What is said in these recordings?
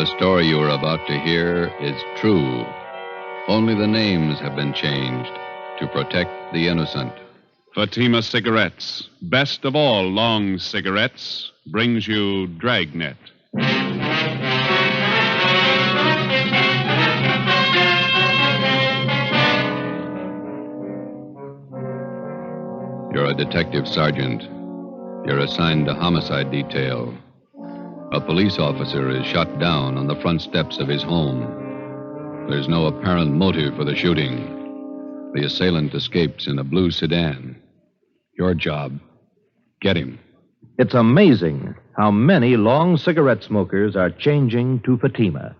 The story you are about to hear is true. Only the names have been changed to protect the innocent. Fatima Cigarettes, best of all long cigarettes, brings you Dragnet. You're a detective sergeant. You're assigned to homicide detail. A police officer is shot down on the front steps of his home. There's no apparent motive for the shooting. The assailant escapes in a blue sedan. Your job, get him. It's amazing how many long cigarette smokers are changing to Fatima.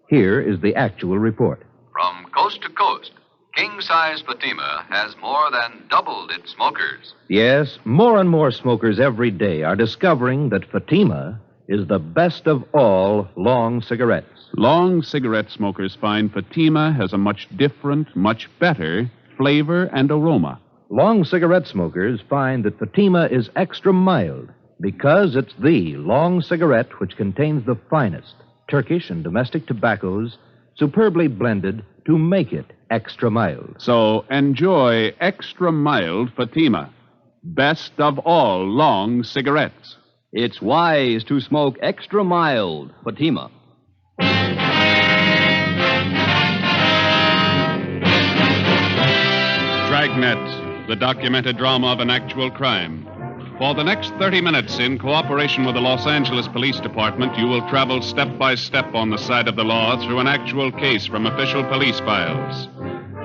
Here is the actual report. From coast to coast, king-size Fatima has more than doubled its smokers. Yes, more and more smokers every day are discovering that Fatima is the best of all long cigarettes. Long cigarette smokers find Fatima has a much different, much better flavor and aroma. Long cigarette smokers find that Fatima is extra mild because it's the long cigarette which contains the finest Turkish and domestic tobaccos superbly blended to make it extra mild. So enjoy extra mild Fatima, best of all long cigarettes. It's wise to smoke extra mild Fatima. Dragnet, the documented drama of an actual crime. For the next 30 minutes, in cooperation with the Los Angeles Police Department, you will travel step by step on the side of the law through an actual case from official police files.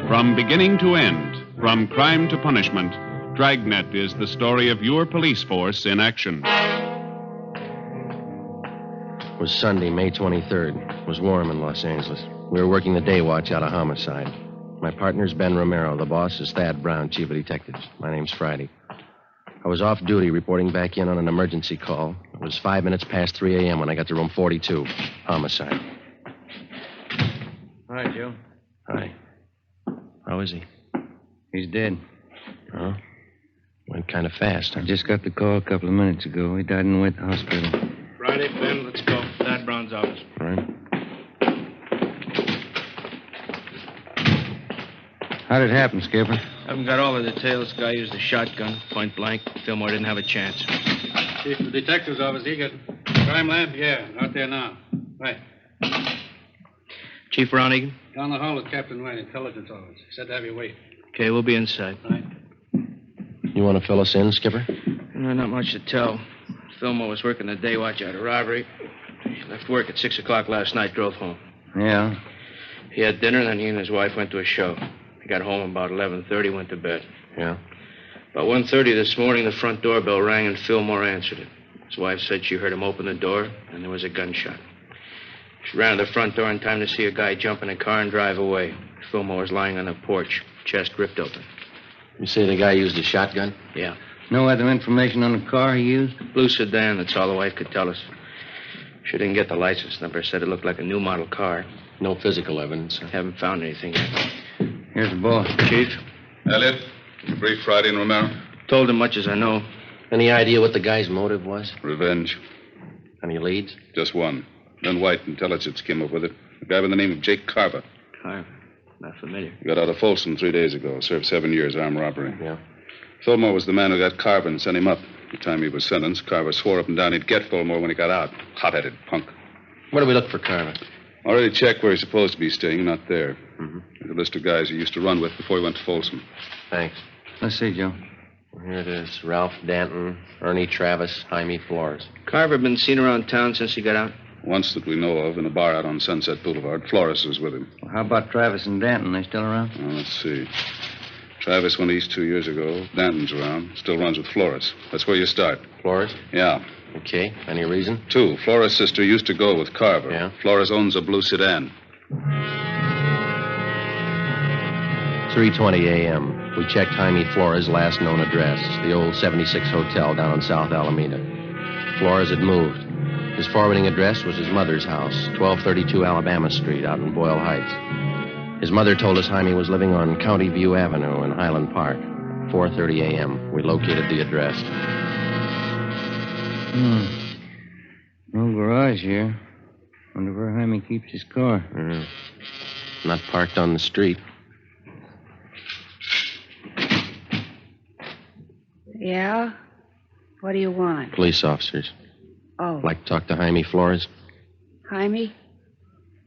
From beginning to end, from crime to punishment, Dragnet is the story of your police force in action. It was Sunday, May 23rd. It was warm in Los Angeles. We were working the day watch out of homicide. My partner's Ben Romero. The boss is Thad Brown, chief of detectives. My name's Friday. I was off duty reporting back in on an emergency call. It was 5 minutes past 3 a.m. when I got to room 42. Homicide. Hi, Joe. Hi. How is he? He's dead. Oh? Went kind of fast, huh? I just got the call a couple of minutes ago. He died in the wet hospital. Friday, Ben, let's go. Thad Brown's office. All right. How did it happen, Skipper? Haven't got all the details. Guy used a shotgun, point blank. Fillmore didn't have a chance. Chief of the detective's office, he got crime lab? Yeah, out there now. Right. Chief Ronigan? Down the hall with Captain White, intelligence office. Said to have you wait. Okay, we'll be inside. Right. You want to fill us in, Skipper? No, not much to tell. Fillmore was working the day watch out of robbery. He left work at 6 o'clock last night, drove home. Yeah. He had dinner, then he and his wife went to a show. He got home about 11:30, went to bed. Yeah. About 1:30 this morning, the front doorbell rang and Fillmore answered it. His wife said she heard him open the door, and there was a gunshot. She ran to the front door in time to see a guy jump in a car and drive away. Fillmore was lying on the porch, chest ripped open. You say the guy used a shotgun? Yeah. No other information on the car he used? Blue sedan, that's all the wife could tell us. She didn't get the license number, said it looked like a new model car. No physical evidence. Haven't found anything yet. Here's the boss. Chief? Elliot, you brief Friday and Romero? Told him much as I know. Any idea what the guy's motive was? Revenge. Any leads? Just one. Then White Intelligence came up with it. A guy by the name of Jake Carver. Carver? Not familiar. He got out of Folsom 3 days ago. Served 7 years armed robbery. Yeah. Fulmore was the man who got Carver and sent him up. The time he was sentenced, Carver swore up and down he'd get Fulmore when he got out. Hot-headed punk. Where do we look for Carver? Already checked where he's supposed to be staying. Not there. Mm-hmm. There's a list of guys he used to run with before he went to Folsom. Thanks. Let's see, Joe. Here it is. Ralph Danton, Ernie Travis, Jaime Flores. Carver been seen around town since he got out? Once that we know of, in a bar out on Sunset Boulevard. Flores was with him. Well, how about Travis and Danton? They still around? Well, let's see. Travis went east 2 years ago. Danton's around. Still runs with Flores. That's where you start. Flores? Yeah. Okay. Any reason? 2. Flores' sister used to go with Carver. Yeah? Flores owns a blue sedan. 3:20 a.m. We checked Jaime Flores' last known address, the old 76 Hotel down on South Alameda. Flores had moved. His forwarding address was his mother's house, 1232 Alabama Street out in Boyle Heights. His mother told us Jaime was living on County View Avenue in Highland Park. 4:30 a.m. We located the address. No garage here. Wonder where Jaime keeps his car. Not parked on the street. Yeah? What do you want? Police officers. Oh, Like to talk to Jaime Flores? Jaime?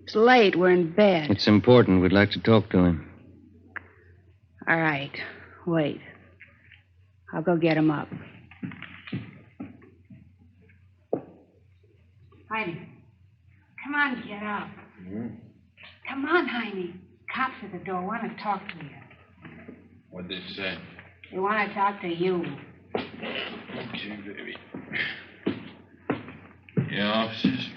It's late. We're in bed. It's important. We'd like to talk to him. All right. Wait. I'll go get him up. Jaime. Come on, get up. Come on, Jaime. Cops at the door want to talk to you. What'd they say? They want to talk to you. Okay, baby. Yeah, officers.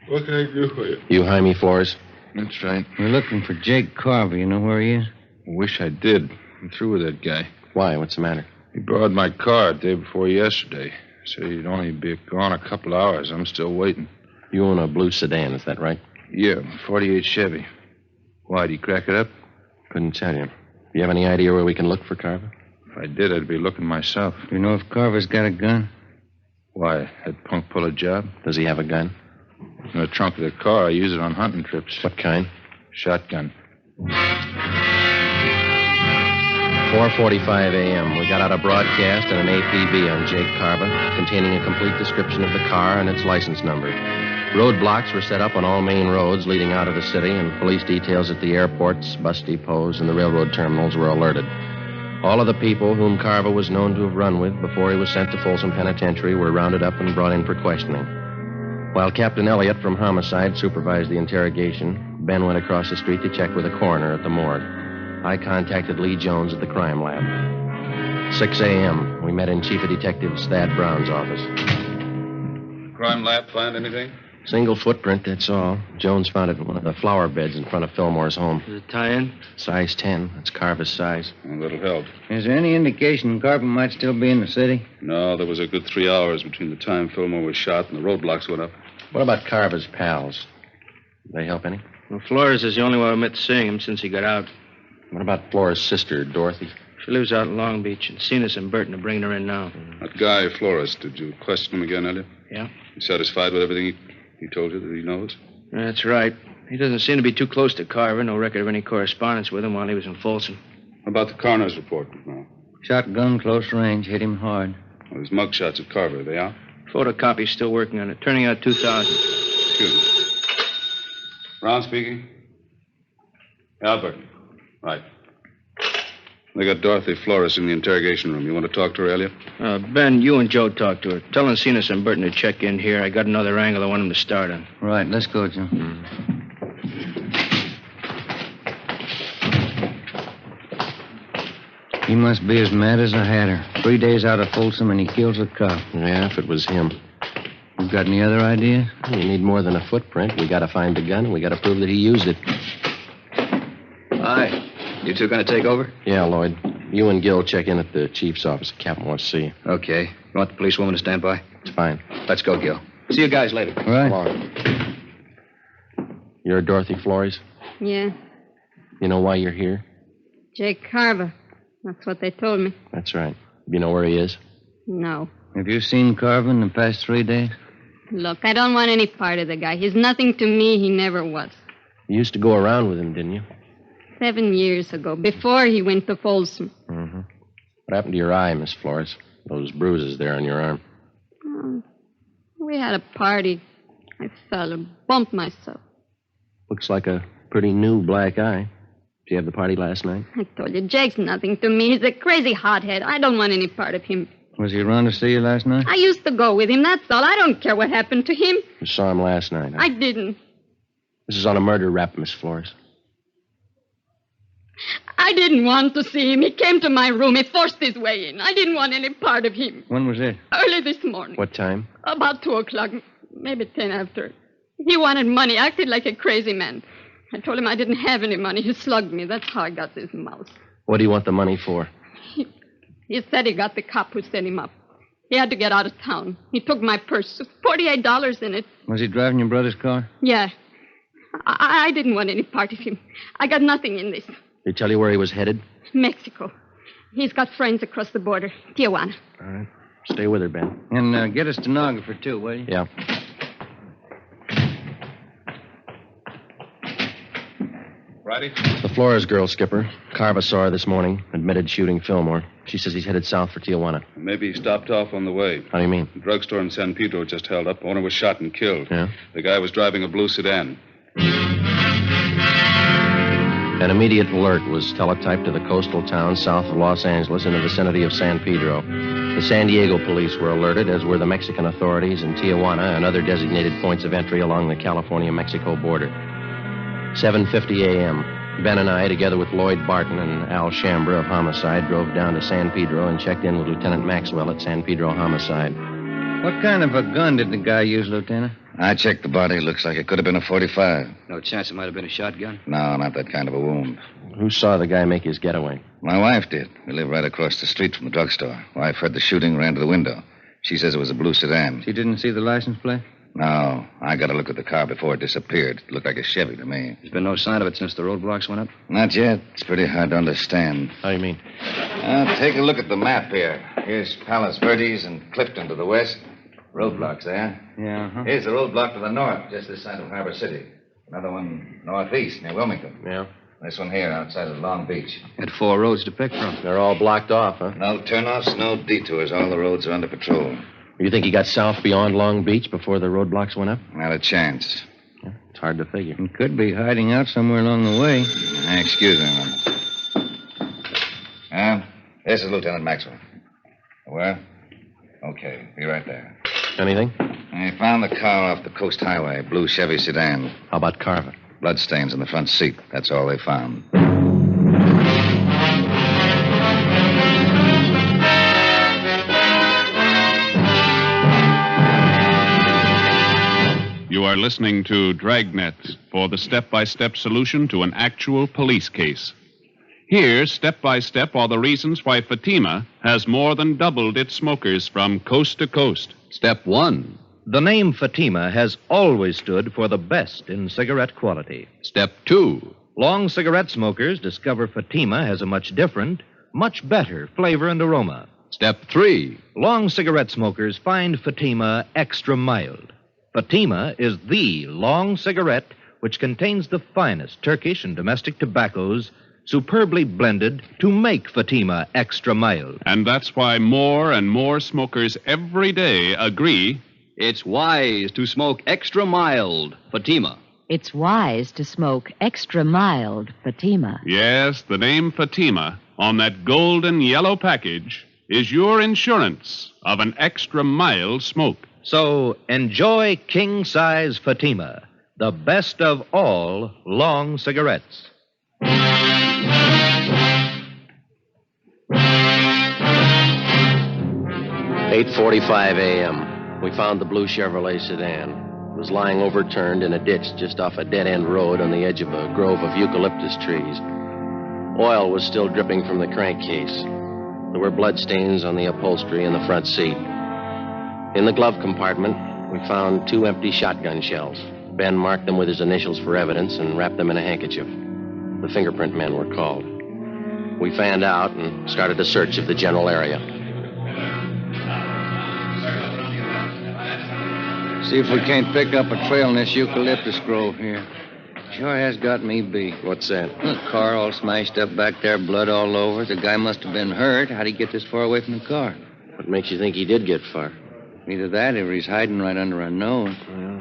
What can I do for you? You Jaime Flores? That's right. We're looking for Jake Carver. You know where he is? Wish I did. I'm through with that guy. Why? What's the matter? He borrowed my car the day before yesterday. Said he'd only be gone a couple hours. I'm still waiting. You own a blue sedan, is that right? Yeah, 48 Chevy. Why'd he crack it up? Couldn't tell you. You have any idea where we can look for Carver? If I did, I'd be looking myself. Do you know if Carver's got a gun? Why? That punk pull a job? Does he have a gun? In the trunk of the car. I use it on hunting trips. What kind? Shotgun. 4:45 a.m. We got out a broadcast and an APB on Jake Carver, containing a complete description of the car and its license number. Roadblocks were set up on all main roads leading out of the city, and police details at the airports, bus depots, and the railroad terminals were alerted. All of the people whom Carver was known to have run with before he was sent to Folsom Penitentiary were rounded up and brought in for questioning. While Captain Elliott from Homicide supervised the interrogation, Ben went across the street to check with the coroner at the morgue. I contacted Lee Jones at the crime lab. 6 a.m., we met in Chief of Detective Thad Brown's office. Crime lab find anything? Single footprint, that's all. Jones found it in one of the flower beds in front of Fillmore's home. Does it tie in? Size 10. That's Carver's size. A little help. Is there any indication Carver might still be in the city? No, there was a good 3 hours between the time Fillmore was shot and the roadblocks went up. What about Carver's pals? Did they help any? Well, Flores is the only one who admits seeing him since he got out. What about Flores' sister, Dorothy? She lives out in Long Beach, and Cenas and Burton are bringing her in now. That guy, Flores, did you question him again, Elliot? Yeah? You satisfied with everything he told you that he knows? That's right. He doesn't seem to be too close to Carver. No record of any correspondence with him while he was in Folsom. How about the coroner's report now? Shotgun, close range, hit him hard. Well, there's mugshots of Carver. Are they out? Photocopy's still working on it. Turning out 2,000. Excuse me. Brown speaking. Albert. Right. They got Dorothy Flores in the interrogation room. You want to talk to her, Elliot? Ben, you and Joe talk to her. Tell Cenas and Burton to check in here. I got another angle I want them to start on. Right, let's go, Joe. He must be as mad as a hatter. 3 days out of Folsom and he kills a cop. Yeah, if it was him. You got any other ideas? You need more than a footprint. We got to find the gun, and we got to prove that he used it. Hi. You two going to take over? Yeah, Lloyd. You and Gil check in at the chief's office. The captain wants to see you. Okay. You want the policewoman to stand by? It's fine. Let's go, Gil. See you guys later. Right. Come on. You're Dorothy Flores? Yeah, You know why you're here? Jake Carver. That's what they told me. That's right. You know where he is? No. Have you seen Carver in the past 3 days? Look, I don't want any part of the guy. He's nothing to me. He never was. You used to go around with him, didn't you? 7 years ago, before he went to Folsom. Mm-hmm. What happened to your eye, Miss Flores? Those bruises there on your arm. We had a party. I fell and bumped myself. Looks like a pretty new black eye. Did you have the party last night? I told you, Jake's nothing to me. He's a crazy hothead. I don't want any part of him. Was he around to see you last night? I used to go with him, that's all. I don't care what happened to him. You saw him last night, huh? I didn't. This is on a murder rap, Miss Flores. I didn't want to see him. He came to my room. He forced his way in. I didn't want any part of him. When was it? Early this morning. What time? About 2 o'clock, maybe 10 after. He wanted money, acted like a crazy man. I told him I didn't have any money. He slugged me. That's how I got this mouse. What do you want the money for? He said he got the cop who set him up. He had to get out of town. He took my purse. $48 in it. Was he driving your brother's car? Yeah. I didn't want any part of him. I got nothing in this. Did he tell you where he was headed? Mexico. He's got friends across the border. Tijuana. All right. Stay with her, Ben. And get a stenographer, too, will you? Yeah. Righty. The Flores girl, Skipper. Carva saw her this morning, admitted shooting Fillmore. She says he's headed south for Tijuana. Maybe he stopped off on the way. How do you mean? The drugstore in San Pedro just held up. Owner was shot and killed. Yeah? The guy was driving a blue sedan. An immediate alert was teletyped to the coastal town south of Los Angeles in the vicinity of San Pedro. The San Diego police were alerted, as were the Mexican authorities in Tijuana and other designated points of entry along the California-Mexico border. 7:50 a.m. Ben and I, together with Lloyd Barton and Al Shambra of Homicide, drove down to San Pedro and checked in with Lieutenant Maxwell at San Pedro Homicide. What kind of a gun did the guy use, Lieutenant? I checked the body. Looks like it could have been a .45. No chance it might have been a shotgun? No, not that kind of a wound. Who saw the guy make his getaway? My wife did. We live right across the street from the drugstore. Wife heard the shooting, ran to the window. She says it was a blue sedan. She didn't see the license plate? No. I got a look at the car before it disappeared. It looked like a Chevy to me. There's been no sign of it since the roadblocks went up? Not yet. It's pretty hard to understand. How do you mean? Take a look at the map here. Here's Palos Verdes and Clifton to the west. Roadblocks there. Yeah, huh? Here's the roadblock to the north, just this side of Harbor City. Another one northeast, near Wilmington. Yeah? This one here, outside of Long Beach. Had 4 roads to pick from. They're all blocked off, huh? No turnoffs, no detours. All the roads are under patrol. You think he got south beyond Long Beach before the roadblocks went up? Not a chance. Yeah, it's hard to figure. He could be hiding out somewhere along the way. Excuse me a minute. This is Lieutenant Maxwell. Where? Okay, be right there. Anything? I found the car off the Coast Highway, blue Chevy sedan. How about Carver? Bloodstains in the front seat. That's all they found. You are listening to Dragnet for the step-by-step solution to an actual police case. Here, step by step, are the reasons why Fatima has more than doubled its smokers from coast to coast. Step 1. The name Fatima has always stood for the best in cigarette quality. Step 2. Long cigarette smokers discover Fatima has a much different, much better flavor and aroma. Step 3. Long cigarette smokers find Fatima extra mild. Fatima is the long cigarette which contains the finest Turkish and domestic tobaccos superbly blended to make Fatima extra mild. And that's why more and more smokers every day agree It's wise to smoke extra mild Fatima. It's wise to smoke extra mild Fatima. Yes, the name Fatima on that golden yellow package is your insurance of an extra mild smoke. So enjoy king-size Fatima, the best of all long cigarettes. 8:45 a.m. We found the blue Chevrolet sedan. It was lying overturned in a ditch just off a dead-end road on the edge of a grove of eucalyptus trees. Oil was still dripping from the crankcase. There were bloodstains on the upholstery in the front seat. In the glove compartment, we found 2 empty shotgun shells. Ben marked them with his initials for evidence and wrapped them in a handkerchief. The fingerprint men were called. We fanned out and started a search of the general area. See if we can't pick up a trail in this eucalyptus grove here. Sure has got me beat. What's that? The car all smashed up back there, blood all over. The guy must have been hurt. How'd he get this far away from the car? What makes you think he did get far? Either that or he's hiding right under our nose. Well,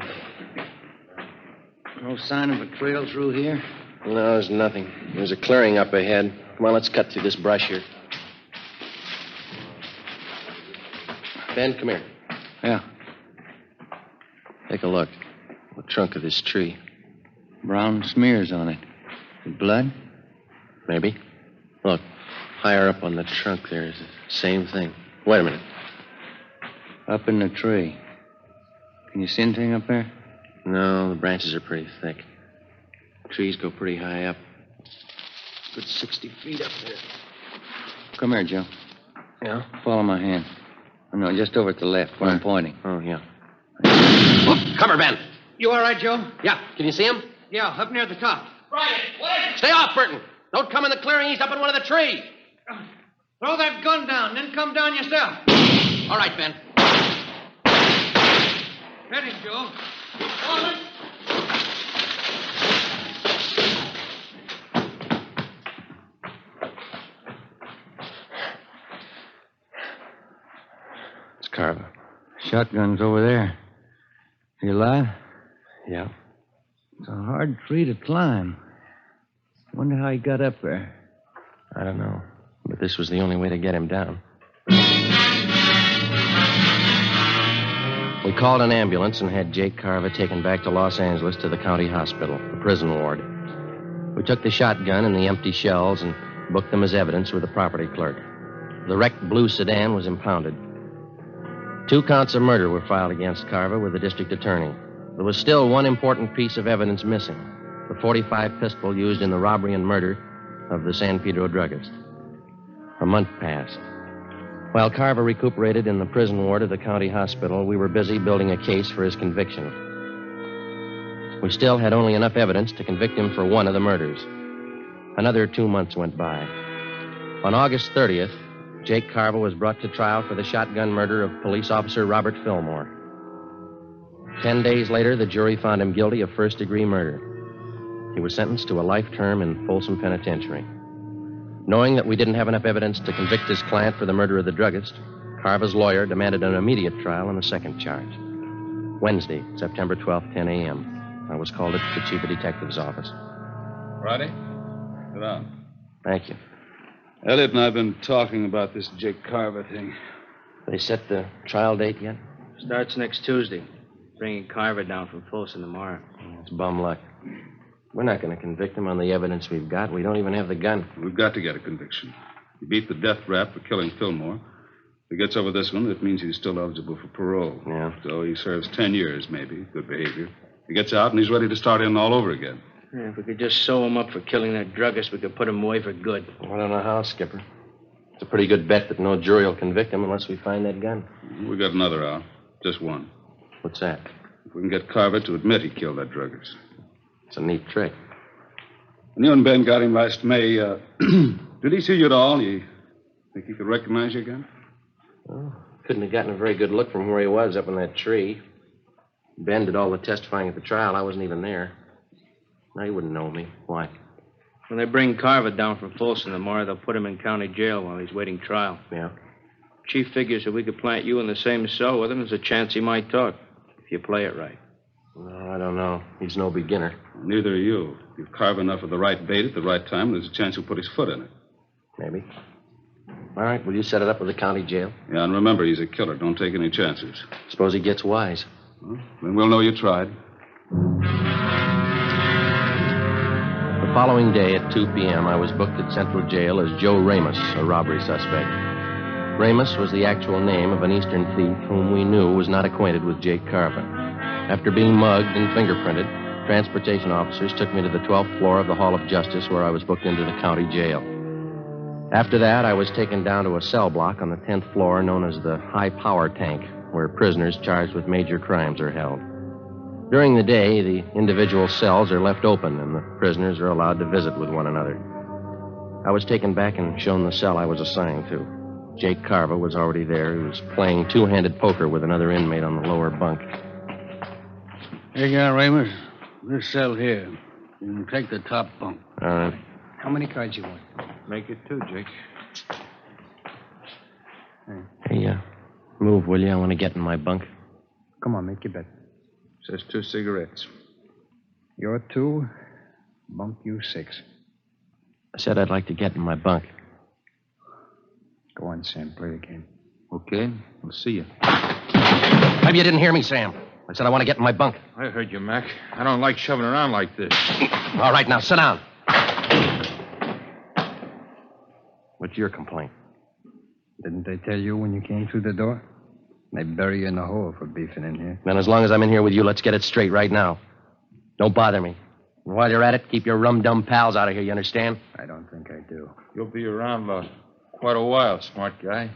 no sign of a trail through here? no, there's nothing. There's a clearing up ahead. Come on, let's cut through this brush here. Ben, come here. Yeah. Take a look. The trunk of this tree. Brown smears on it. Blood? Maybe. Look, higher up on the trunk there is the same thing. Wait a minute. Up in the tree. Can you see anything up there? No, the branches are pretty thick. Trees go pretty high up. Good 60 feet up there. Come here, Joe. Yeah? Follow my hand. Oh, no, just over at the left where I'm pointing. Oh, yeah. Whoop, cover, Ben. You all right, Joe? Yeah. Can you see him? Yeah, up near the top. Right. Stay off, Burton. Don't come in the clearing. He's up in one of the trees. Throw that gun down, then come down yourself. All right, Ben. Ready, Joe. It's Carver. Shotgun's over there. You alive? Yeah. It's a hard tree to climb. Wonder how he got up there. I don't know. But this was the only way to get him down. We called an ambulance and had Jake Carver taken back to Los Angeles to the county hospital, the prison ward. We took the shotgun and the empty shells and booked them as evidence with the property clerk. The wrecked blue sedan was impounded. 2 counts of murder were filed against Carver with the district attorney. There was still one important piece of evidence missing, the .45 pistol used in the robbery and murder of the San Pedro druggist. A month passed. While Carver recuperated in the prison ward of the county hospital, we were busy building a case for his conviction. We still had only enough evidence to convict him for one of the murders. Another 2 months went by. On August 30th, Jake Carver was brought to trial for the shotgun murder of police officer Robert Fillmore. 10 days later, the jury found him guilty of first-degree murder. He was sentenced to a life term in Folsom Penitentiary. Knowing that we didn't have enough evidence to convict his client for the murder of the druggist, Carver's lawyer demanded an immediate trial on the second charge. Wednesday, September 12th, 10 a.m. I was called at the chief of detective's office. Friday? Sit down. Thank you. Elliot and I have been talking about this Jake Carver thing. They set the trial date yet? Starts next Tuesday. Bringing Carver down from Folsom tomorrow. It's bum luck. We're not going to convict him on the evidence we've got. We don't even have the gun. We've got to get a conviction. He beat the death rap for killing Fillmore. If he gets over this one, it means he's still eligible for parole. Yeah. So he serves 10 years, maybe. Good behavior. He gets out and he's ready to start in all over again. Yeah, if we could just sew him up for killing that druggist, we could put him away for good. I don't know how, Skipper. It's a pretty good bet that no jury will convict him unless we find that gun. We got another out. Just one. What's that? If we can get Carver to admit he killed that druggist. It's a neat trick. When you and Ben got him last May, did he see you at all? You think he could recognize you again? Well, couldn't have gotten a very good look from where he was up in that tree. Ben did all the testifying at the trial. I wasn't even there. No, he wouldn't know me. Why? When they bring Carver down from Folsom tomorrow, they'll put him in county jail while he's waiting trial. Yeah? Chief figures if we could plant you in the same cell with him, there's a chance he might talk, if you play it right. No, I don't know. He's no beginner. Neither are you. If you carve enough of the right bait at the right time, there's a chance he'll put his foot in it. Maybe. All right, will you set it up with the county jail? Yeah, and remember, he's a killer. Don't take any chances. Suppose he gets wise. Well, then we'll know you tried. The following day at 2 p.m., I was booked at Central Jail as Joe Ramos, a robbery suspect. Ramos was the actual name of an Eastern thief whom we knew was not acquainted with Jake Carver. After being mugged and fingerprinted, transportation officers took me to the 12th floor of the Hall of Justice, where I was booked into the county jail. After that, I was taken down to a cell block on the 10th floor known as the High Power Tank, where prisoners charged with major crimes are held. During the day, the individual cells are left open, and the prisoners are allowed to visit with one another. I was taken back and shown the cell I was assigned to. Jake Carver was already there. He was playing two-handed poker with another inmate on the lower bunk. Here you are, Ramos. This cell here. You can take the top bunk. All right. How many cards you want? Make it 2, Jake. Hey, move, will you? I want to get in my bunk. Come on, make your bet. Says 2 cigarettes. You're 2, bunk you 6. I said I'd like to get in my bunk. Go on, Sam, play the game. Okay, we'll see you. Maybe you didn't hear me, Sam. I said I want to get in my bunk. I heard you, Mac. I don't like shoving around like this. All right, now sit down. What's your complaint? Didn't they tell you when you came through the door? They bury you in the hole for beefing in here. Then as long as I'm in here with you, let's get it straight right now. Don't bother me. And while you're at it, keep your rum-dum pals out of here, you understand? I don't think I do. You'll be around quite a while, smart guy.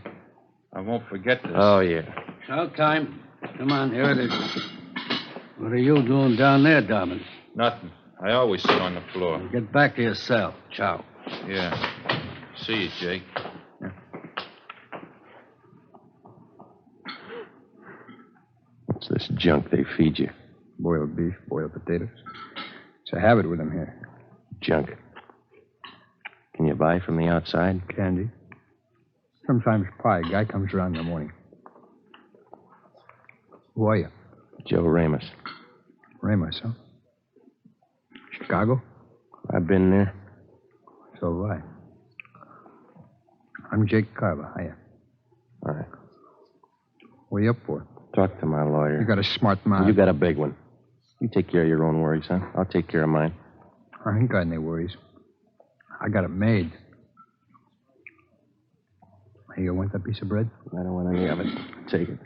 I won't forget this. Oh, yeah. Showtime. Come on, here it is. What are you doing down there, Dobbin? Nothing. I always sit on the floor. Get back to your cell. Ciao. Yeah. See you, Jake. What's this junk they feed you? Boiled beef, boiled potatoes. It's a habit with them here. Junk. Can you buy from the outside? Candy. Sometimes pie. Guy comes around in the morning. Who are you? Joe Ramos. Ramos, huh? Chicago? I've been there. So have I. I'm Jake Carver. Hiya. All right. What are you up for? Talk to my lawyer. You got a smart mouth. You got a big one. You take care of your own worries, huh? I'll take care of mine. I ain't got any worries. I got it made. Hey, you want that piece of bread? I don't want any of it. Take it.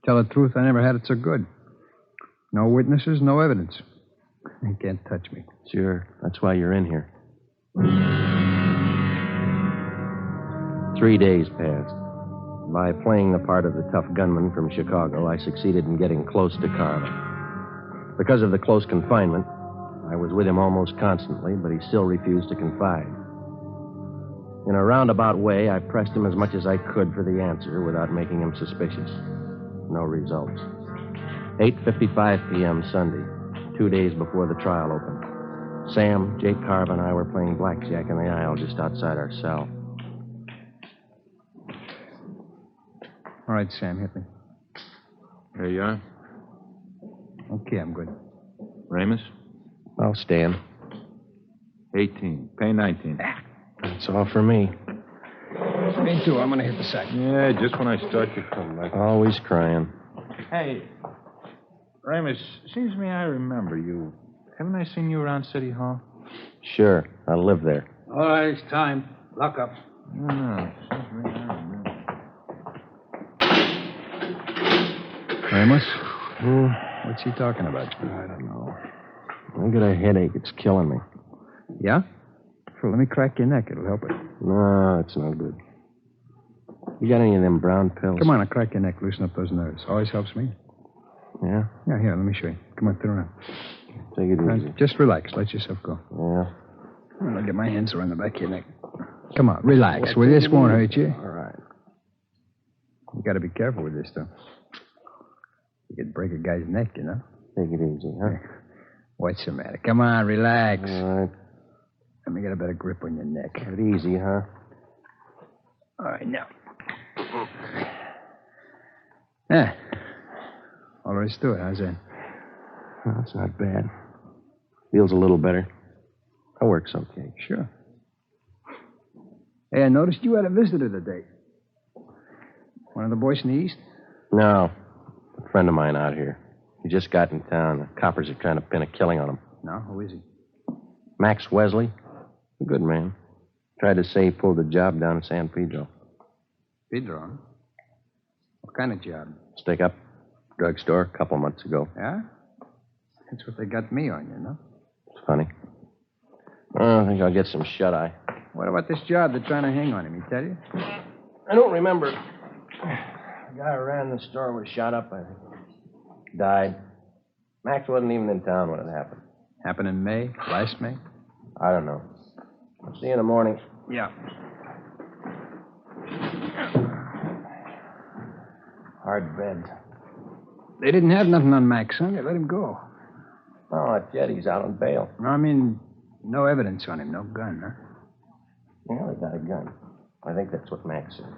Tell the truth, I never had it so good. No witnesses, no evidence. You can't touch me. Sure. That's why you're in here. 3 days passed. By playing the part of the tough gunman from Chicago, I succeeded in getting close to Carver. Because of the close confinement, I was with him almost constantly, but he still refused to confide. In a roundabout way, I pressed him as much as I could for the answer without making him suspicious. No results. 8:55 p.m. Sunday, 2 days before the trial opened. Sam, Jake Carver, and I were playing blackjack in the aisle just outside our cell. All right, Sam, hit me. There you are. Okay, I'm good. Ramos? I'll stand. 18. Pay 19. That's all for me. Me too. I'm going to hit the sack. Yeah, just when I start to collect. Always crying. Hey, Ramos, seems to me I remember you. Haven't I seen you around City Hall? Sure, I live there. All right, it's time. Lock up. No, seems to me I remember. Ramos? What's he talking about? I don't know. I got a headache. It's killing me. Yeah? Well, let me crack your neck. It'll help it. No, it's no good. You got any of them brown pills? Come on, I'll crack your neck. Loosen up those nerves. Always helps me. Yeah? Yeah, here, let me show you. Come on, turn around. Take it easy. Just relax. Let yourself go. Yeah. I'll get my hands around the back of your neck. Come on, relax. Well, this won't hurt you. All right. You got to be careful with this stuff. You could break a guy's neck, you know? Take it easy, huh? What's the matter? Come on, relax. All right. Let me get a better grip on your neck. Take it easy, huh? All right, now. Yeah. All there is to it. How's that? Well, that's not bad. Feels a little better. That works okay. Sure. Hey, I noticed you had a visitor today. One of the boys in the East? No. A friend of mine out here. He just got in town. The coppers are trying to pin a killing on him. No? Who is he? Max Wesley. A good man. Tried to say he pulled a job down in San Pedro. Pedro, huh? What kind of job? Stick up. Drugstore a couple months ago. Yeah? That's what they got me on, you know? It's funny. I think I'll get some shut-eye. What about this job they're trying to hang on him? He tell you? I don't remember. The guy who ran the store was shot up, I think. Died. Max wasn't even in town when it happened. Happened in May? Last May? I don't know. I'll see you in the morning. Yeah. Hard bed. They didn't have nothing on Max, huh? They let him go. Oh, not yet. He's out on bail. No, I mean, no evidence on him. No gun, huh? Yeah, they got a gun. I think that's what Max said.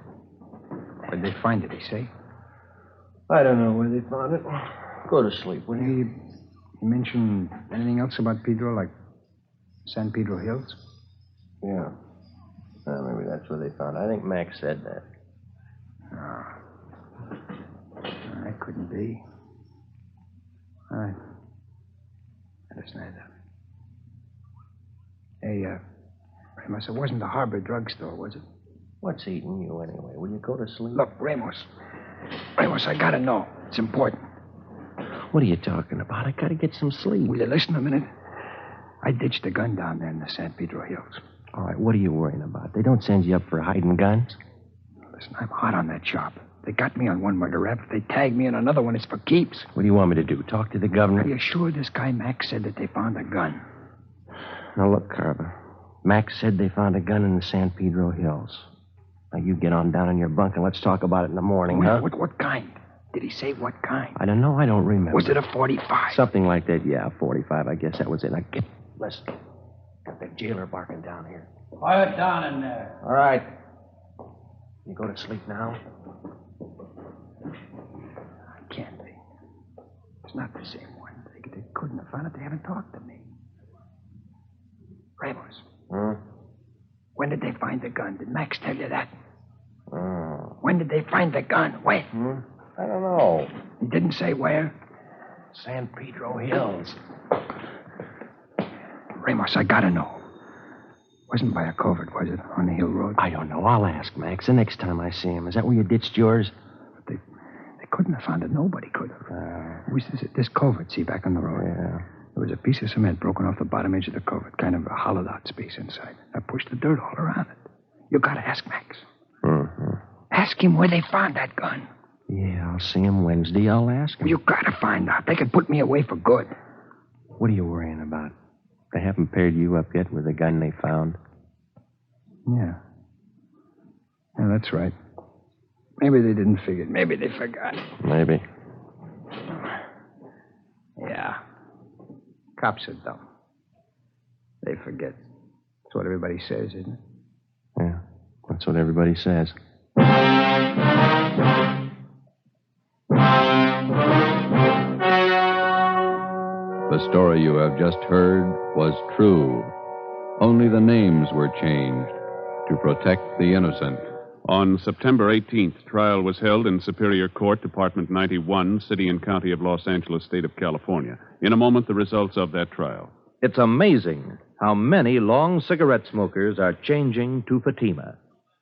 Where'd they find it, he say? I don't know where they found it. Go to sleep, will you? He mentioned anything else about Pedro, like San Pedro Hills? Yeah. Well, maybe that's where they found it. I think Max said that. No. That couldn't be. All right. Understand that. Hey, Ramos, it wasn't the Harbor drugstore, was it? What's eating you anyway? Will you go to sleep? Look, Ramos, I gotta know. It's important. What are you talking about? I gotta get some sleep. Will you listen a minute? I ditched a gun down there in the San Pedro Hills. All right, what are you worrying about? They don't send you up for hiding guns? Listen, I'm hot on that job. They got me on one murder rap. If they tag me on another one, it's for keeps. What do you want me to do? Talk to the governor? Are you sure this guy Max said that they found a gun? Now, look, Carver. Max said they found a gun in the San Pedro Hills. Now, you get on down in your bunk and let's talk about it in the morning, huh? What kind? Did he say what kind? I don't know. I don't remember. Was it a 45? Something like that, yeah, 45. I guess that was it. Now, listen. Got that jailer barking down here. Quiet down in there. All right. You go to sleep now? can't be. It's not the same one. They couldn't have found it. They haven't talked to me. Ramos. When did they find the gun? Did Max tell you that? When did they find the gun? When? I don't know. He didn't say where? San Pedro Hills. Ramos, I gotta know. Wasn't by a covert, was it? On the hill road? I don't know. I'll ask Max the next time I see him. Is that where you ditched yours? But they couldn't have found it. Nobody could have. It was this covert, see, back on the road. Yeah. There was a piece of cement broken off the bottom edge of the covert, kind of a hollowed out space inside. I pushed the dirt all around it. You gotta ask Max. Ask him where they found that gun. Yeah, I'll see him Wednesday. I'll ask him. You gotta find out. They could put me away for good. What are you worrying about? They haven't paired you up yet with the gun they found? Yeah. Yeah, that's right. Maybe they didn't figure it. Maybe they forgot. Maybe. Yeah. Cops are dumb. They forget. That's what everybody says, isn't it? Yeah, that's what everybody says. The story you have just heard was true. Only the names were changed to protect the innocent. On September 18th, trial was held in Superior Court, Department 91, City and County of Los Angeles, State of California. In a moment, the results of that trial. It's amazing how many long cigarette smokers are changing to Fatima.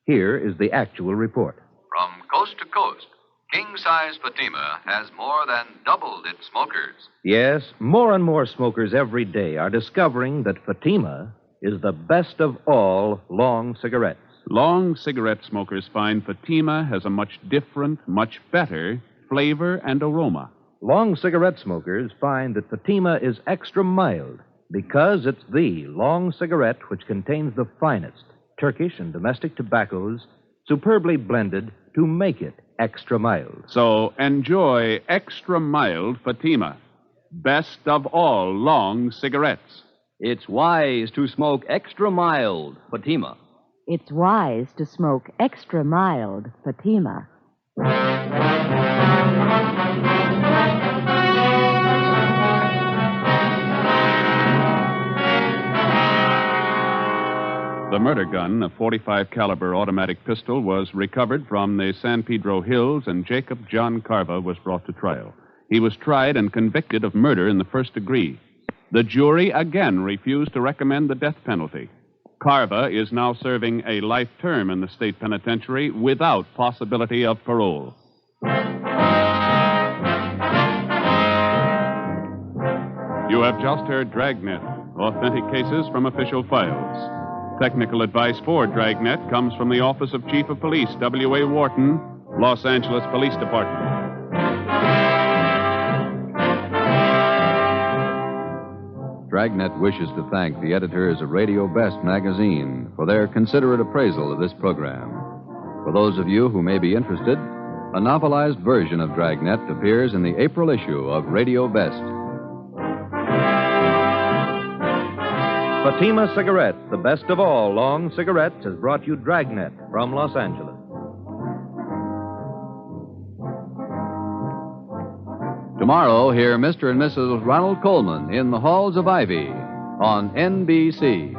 Here is the actual report. From coast to coast, king-size Fatima has more than doubled its smokers. Yes, more and more smokers every day are discovering that Fatima is the best of all long cigarettes. Long cigarette smokers find Fatima has a much different, much better flavor and aroma. Long cigarette smokers find that Fatima is extra mild because it's the long cigarette which contains the finest Turkish and domestic tobaccos superbly blended to make it extra mild. So enjoy extra mild Fatima. Best of all long cigarettes. It's wise to smoke extra mild Fatima. It's wise to smoke extra mild Fatima. The murder gun, a .45 caliber automatic pistol, was recovered from the San Pedro Hills, and Jacob John Carva was brought to trial. He was tried and convicted of murder in the first degree. The jury again refused to recommend the death penalty. Carva is now serving a life term in the state penitentiary without possibility of parole. You have just heard Dragnet, authentic cases from official files. Technical advice for Dragnet comes from the Office of Chief of Police, W.A. Wharton, Los Angeles Police Department. Dragnet wishes to thank the editors of Radio Best magazine for their considerate appraisal of this program. For those of you who may be interested, a novelized version of Dragnet appears in the April issue of Radio Best. Fatima Cigarette, the best of all long cigarettes, has brought you Dragnet from Los Angeles. Tomorrow, hear Mr. and Mrs. Ronald Coleman in the Halls of Ivy on NBC.